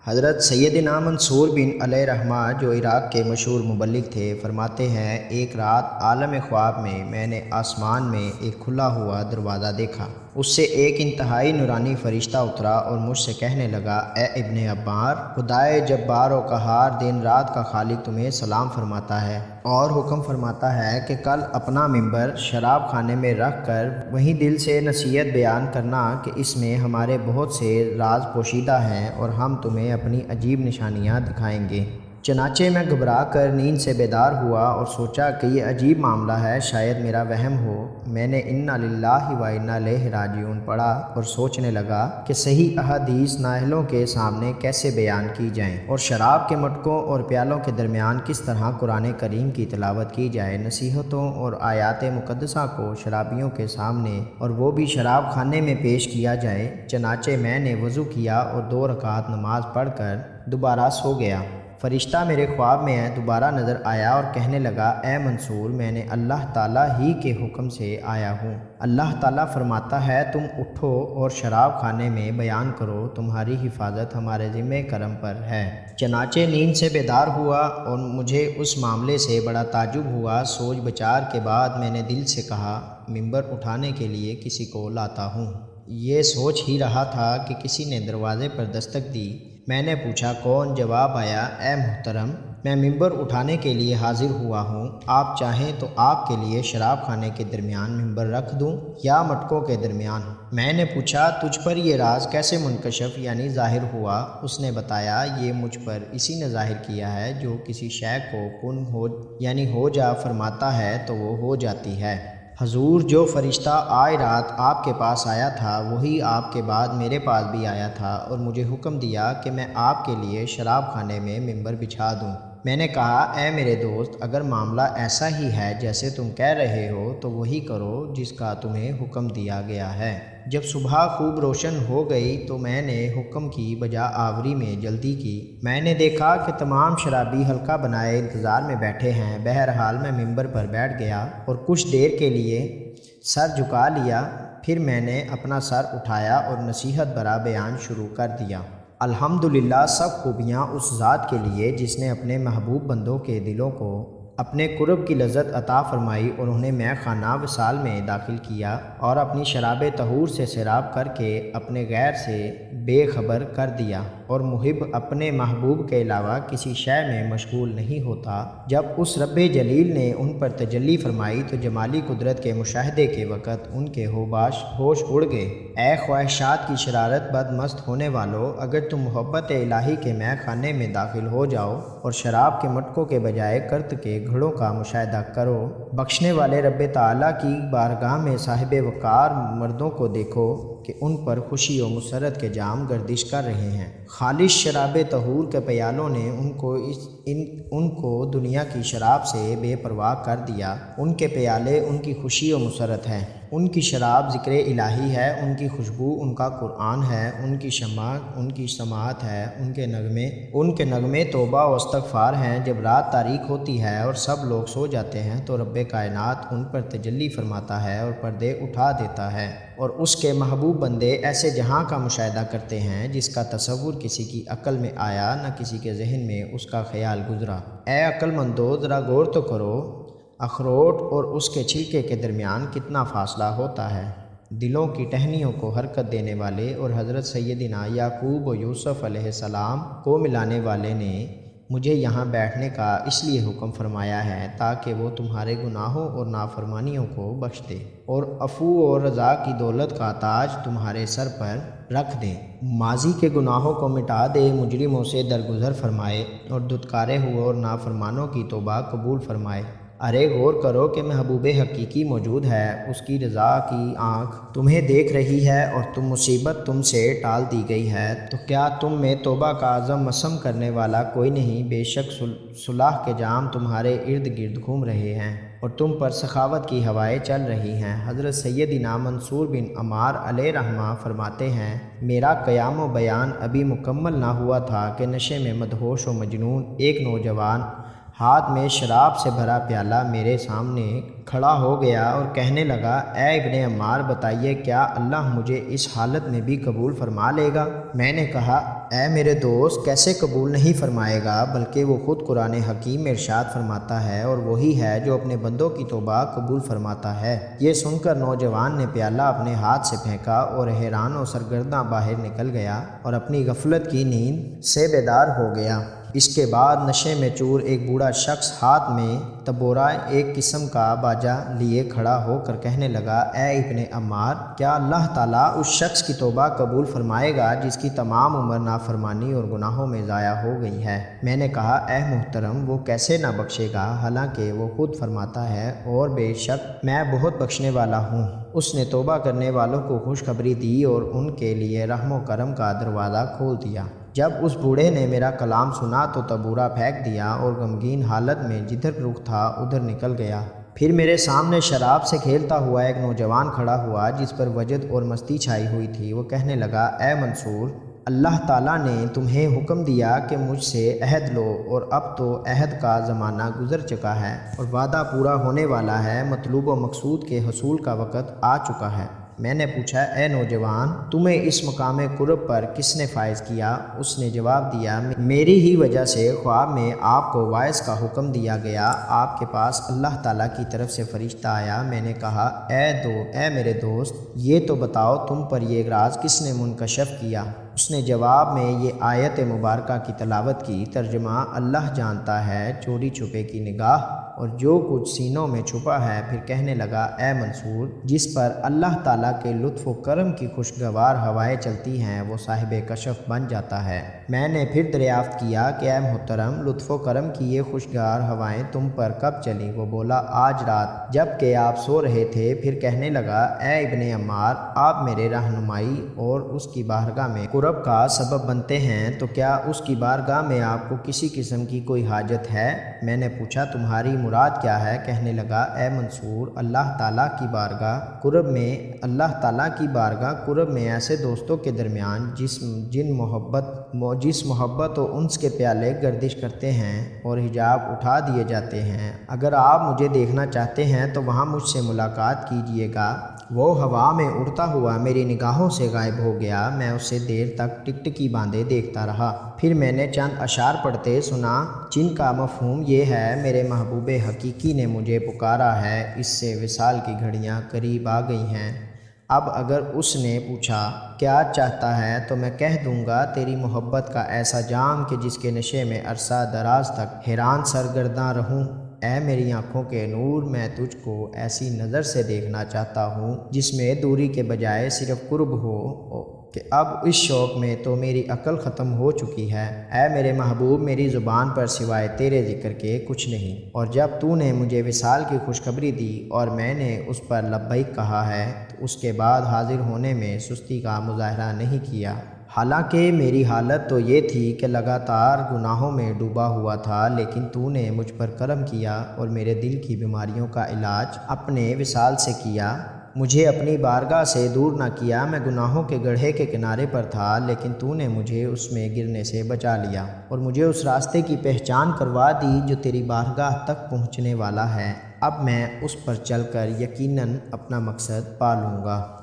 حضرت سیدنا منصور بن علیہ رحمہ جو عراق کے مشہور مبلغ تھے فرماتے ہیں، ایک رات عالم خواب میں نے آسمان میں ایک کھلا ہوا دروازہ دیکھا۔ اس سے ایک انتہائی نورانی فرشتہ اترا اور مجھ سے کہنے لگا، اے ابن عمار، خدائے جبار و قہار دن رات کا خالق تمہیں سلام فرماتا ہے اور حکم فرماتا ہے کہ کل اپنا ممبر شراب خانے میں رکھ کر وہیں دل سے نصیحت بیان کرنا کہ اس میں ہمارے بہت سے راز پوشیدہ ہیں اور ہم تمہیں اپنی عجیب نشانیاں دکھائیں گے۔ چنانچہ میں گھبرا کر نیند سے بیدار ہوا اور سوچا کہ یہ عجیب معاملہ ہے، شاید میرا وہم ہو۔ میں نے انا للہ و انا الیہ راجعون پڑھا اور سوچنے لگا کہ صحیح احادیث نااہلوں کے سامنے کیسے بیان کی جائیں اور شراب کے مٹکوں اور پیالوں کے درمیان کس طرح قرآن کریم کی تلاوت کی جائے، نصیحتوں اور آیات مقدسہ کو شرابیوں کے سامنے اور وہ بھی شراب خانے میں پیش کیا جائے۔ چنانچہ میں نے وضو کیا اور 2 رکعت نماز پڑھ کر دوبارہ سو گیا۔ فرشتہ میرے خواب میں دوبارہ نظر آیا اور کہنے لگا، اے منصور، میں نے اللہ تعالیٰ ہی کے حکم سے آیا ہوں۔ اللہ تعالیٰ فرماتا ہے، تم اٹھو اور شراب خانے میں بیان کرو، تمہاری حفاظت ہمارے ذمہ کرم پر ہے۔ چنانچہ نیند سے بیدار ہوا اور مجھے اس معاملے سے بڑا تعجب ہوا۔ سوچ بچار کے بعد میں نے دل سے کہا، ممبر اٹھانے کے لیے کسی کو لاتا ہوں۔ یہ سوچ ہی رہا تھا کہ کسی نے دروازے پر دستک دی۔ میں نے پوچھا، کون؟ جواب آیا، اے محترم، میں ممبر اٹھانے کے لیے حاضر ہوا ہوں۔ آپ چاہیں تو آپ کے لیے شراب خانے کے درمیان ممبر رکھ دوں یا مٹکوں کے درمیان؟ میں نے پوچھا، تجھ پر یہ راز کیسے منکشف یعنی ظاہر ہوا؟ اس نے بتایا، یہ مجھ پر اسی نے ظاہر کیا ہے جو کسی شے کو کن ہو یعنی ہو جا فرماتا ہے تو وہ ہو جاتی ہے۔ حضور، جو فرشتہ آج رات آپ کے پاس آیا تھا وہی آپ کے بعد میرے پاس بھی آیا تھا اور مجھے حکم دیا کہ میں آپ کے لیے شراب خانے میں ممبر بچھا دوں۔ میں نے کہا، اے میرے دوست، اگر معاملہ ایسا ہی ہے جیسے تم کہہ رہے ہو تو وہی کرو جس کا تمہیں حکم دیا گیا ہے۔ جب صبح خوب روشن ہو گئی تو میں نے حکم کی بجا آوری میں جلدی کی۔ میں نے دیکھا کہ تمام شرابی حلقہ بنائے انتظار میں بیٹھے ہیں۔ بہرحال میں ممبر پر بیٹھ گیا اور کچھ دیر کے لیے سر جھکا لیا، پھر میں نے اپنا سر اٹھایا اور نصیحت بھرا بیان شروع کر دیا۔ الحمدللہ، سب خوبیاں اس ذات کے لیے جس نے اپنے محبوب بندوں کے دلوں کو اپنے قرب کی لذت عطا فرمائی اور انہیں مے خانہ وصال میں داخل کیا اور اپنی شراب طہور سے سیراب کر کے اپنے غیر سے بے خبر کر دیا، اور محب اپنے محبوب کے علاوہ کسی شے میں مشغول نہیں ہوتا۔ جب اس رب جلیل نے ان پر تجلی فرمائی تو جمالی قدرت کے مشاہدے کے وقت ان کے ہوش اڑ گئے۔ اے خواہشات کی شرارت بد مست ہونے والو، اگر تم محبت الہی کے مے خانے میں داخل ہو جاؤ اور شراب کے مٹکوں کے بجائے کرت کے گھڑوں کا مشاہدہ کرو، بخشنے والے رب تعالیٰ کی بارگاہ میں صاحب وقار مردوں کو دیکھو کہ ان پر خوشی و مسرت کے جام گردش کر رہے ہیں۔ خالص شراب طہور کے پیالوں نے ان کو دنیا کی شراب سے بے پرواہ کر دیا۔ ان کے پیالے ان کی خوشی و مسرت ہیں، ان کی شراب ذکر الہی ہے، ان کی خوشبو ان کا قرآن ہے، ان کی شمع ان کی سماعت ہے، ان کے نغمے توبہ و استغفار ہیں۔ جب رات تاریک ہوتی ہے اور سب لوگ سو جاتے ہیں تو رب کائنات ان پر تجلی فرماتا ہے اور پردے اٹھا دیتا ہے، اور اس کے محبوب بندے ایسے جہاں کا مشاہدہ کرتے ہیں جس کا تصور کسی کی عقل میں آیا نہ کسی کے ذہن میں اس کا خیال گزرا۔ اے عقل مندو، ذرا غور تو کرو، اخروٹ اور اس کے چھلکے کے درمیان کتنا فاصلہ ہوتا ہے۔ دلوں کی ٹہنیوں کو حرکت دینے والے اور حضرت سیدنا یعقوب و یوسف علیہ السلام کو ملانے والے نے مجھے یہاں بیٹھنے کا اس لیے حکم فرمایا ہے تاکہ وہ تمہارے گناہوں اور نافرمانیوں کو بخش دے اور عفو اور رضا کی دولت کا تاج تمہارے سر پر رکھ دے، ماضی کے گناہوں کو مٹا دے، مجرموں سے درگزر فرمائے اور دھتکارے ہوئے اور نافرمانوں کی توبہ قبول فرمائے۔ ارے غور کرو کہ محبوب حقیقی موجود ہے، اس کی رضا کی آنکھ تمہیں دیکھ رہی ہے اور مصیبت تم سے ٹال دی گئی ہے، تو کیا تم میں توبہ کا عزم مسم کرنے والا کوئی نہیں؟ بے شک صلاح کے جام تمہارے ارد گرد گھوم رہے ہیں اور تم پر سخاوت کی ہوائیں چل رہی ہیں۔ حضرت سیدنا منصور بن عمار علیہ رحمہ فرماتے ہیں، میرا قیام و بیان ابھی مکمل نہ ہوا تھا کہ نشے میں مدہوش و مجنون ایک نوجوان ہاتھ میں شراب سے بھرا پیالہ میرے سامنے کھڑا ہو گیا اور کہنے لگا، اے ابن عمار، بتائیے کیا اللہ مجھے اس حالت میں بھی قبول فرما لے گا؟ میں نے کہا، اے میرے دوست، کیسے قبول نہیں فرمائے گا، بلکہ وہ خود قرآن حکیم میں ارشاد فرماتا ہے اور وہی ہے جو اپنے بندوں کی توبہ قبول فرماتا ہے۔ یہ سن کر نوجوان نے پیالہ اپنے ہاتھ سے پھینکا اور حیران و سرگرداں باہر نکل گیا اور اپنی غفلت کی نیند سے بیدار ہو گیا۔ اس کے بعد نشے میں چور ایک بوڑھا شخص ہاتھ میں تبورہ، ایک قسم کا باجا لیے کھڑا ہو کر کہنے لگا، اے ابن عمار، کیا اللہ تعالیٰ اس شخص کی توبہ قبول فرمائے گا جس کی تمام عمر نافرمانی اور گناہوں میں ضائع ہو گئی ہے؟ میں نے کہا، اے محترم، وہ کیسے نہ بخشے گا، حالانکہ وہ خود فرماتا ہے، اور بے شک میں بہت بخشنے والا ہوں۔ اس نے توبہ کرنے والوں کو خوشخبری دی اور ان کے لیے رحم و کرم کا دروازہ کھول دیا۔ جب اس بوڑھے نے میرا کلام سنا تو تبورہ پھینک دیا اور غمگین حالت میں جدھر رخ تھا ادھر نکل گیا۔ پھر میرے سامنے شراب سے کھیلتا ہوا ایک نوجوان کھڑا ہوا جس پر وجد اور مستی چھائی ہوئی تھی۔ وہ کہنے لگا، اے منصور، اللہ تعالیٰ نے تمہیں حکم دیا کہ مجھ سے عہد لو، اور اب تو عہد کا زمانہ گزر چکا ہے اور وعدہ پورا ہونے والا ہے، مطلوب و مقصود کے حصول کا وقت آ چکا ہے۔ میں نے پوچھا، اے نوجوان، تمہیں اس مقام قرب پر کس نے فائز کیا؟ اس نے جواب دیا، میری ہی وجہ سے خواب میں آپ کو واعظ کا حکم دیا گیا، آپ کے پاس اللہ تعالیٰ کی طرف سے فرشتہ آیا۔ میں نے کہا، اے میرے دوست، یہ تو بتاؤ تم پر یہ راز کس نے منکشف کیا؟ اس نے جواب میں یہ آیت مبارکہ کی تلاوت کی۔ ترجمہ: اللہ جانتا ہے چوری چھپے کی نگاہ اور جو کچھ سینوں میں چھپا ہے۔ پھر کہنے لگا، اے منصور، جس پر اللہ تعالیٰ کے لطف و کرم کی خوشگوار ہوائیں چلتی ہیں وہ صاحب کشف بن جاتا ہے۔ میں نے پھر دریافت کیا کہ اے محترم، لطف و کرم کی یہ خوشگوار ہوائیں تم پر کب چلیں؟ وہ بولا، آج رات جب کہ آپ سو رہے تھے۔ پھر کہنے لگا، اے ابن عمار، آپ میرے رہنمائی اور اس کی بارگاہ میں قرب کا سبب بنتے ہیں، تو کیا اس کی بارگاہ میں آپ کو کسی قسم کی کوئی حاجت ہے؟ میں نے پوچھا، تمہاری مراد کیا ہے؟ کہنے لگا، اے منصور، اللہ تعالیٰ کی بارگاہ قرب میں ایسے دوستوں کے درمیان جس محبت و انس کے پیالے گردش کرتے ہیں اور حجاب اٹھا دیے جاتے ہیں۔ اگر آپ مجھے دیکھنا چاہتے ہیں تو وہاں مجھ سے ملاقات کیجیے گا۔ وہ ہوا میں اڑتا ہوا میری نگاہوں سے غائب ہو گیا۔ میں اسے دیر تک ٹکٹکی باندھے دیکھتا رہا۔ پھر میں نے چند اشعار پڑھتے سنا جن کا مفہوم یہ ہے، میرے محبوب حقیقی نے مجھے پکارا ہے، اس سے وصال کی گھڑیاں قریب آ گئی ہیں۔ اب اگر اس نے پوچھا کیا چاہتا ہے تو میں کہہ دوں گا، تیری محبت کا ایسا جام کہ جس کے نشے میں عرصہ دراز تک حیران سرگرداں رہوں۔ اے میری آنکھوں کے نور، میں تجھ کو ایسی نظر سے دیکھنا چاہتا ہوں جس میں دوری کے بجائے صرف قرب ہو، کہ اب اس شوق میں تو میری عقل ختم ہو چکی ہے۔ اے میرے محبوب، میری زبان پر سوائے تیرے ذکر کے کچھ نہیں، اور جب تو نے مجھے وصال کی خوشخبری دی اور میں نے اس پر لبیک کہا ہے تو اس کے بعد حاضر ہونے میں سستی کا مظاہرہ نہیں کیا۔ حالانکہ میری حالت تو یہ تھی کہ لگاتار گناہوں میں ڈوبا ہوا تھا، لیکن تو نے مجھ پر کرم کیا اور میرے دل کی بیماریوں کا علاج اپنے وصال سے کیا۔ مجھے اپنی بارگاہ سے دور نہ کیا۔ میں گناہوں کے گڑھے کے کنارے پر تھا، لیکن تو نے مجھے اس میں گرنے سے بچا لیا اور مجھے اس راستے کی پہچان کروا دی جو تیری بارگاہ تک پہنچنے والا ہے۔ اب میں اس پر چل کر یقیناً اپنا مقصد پا لوں گا۔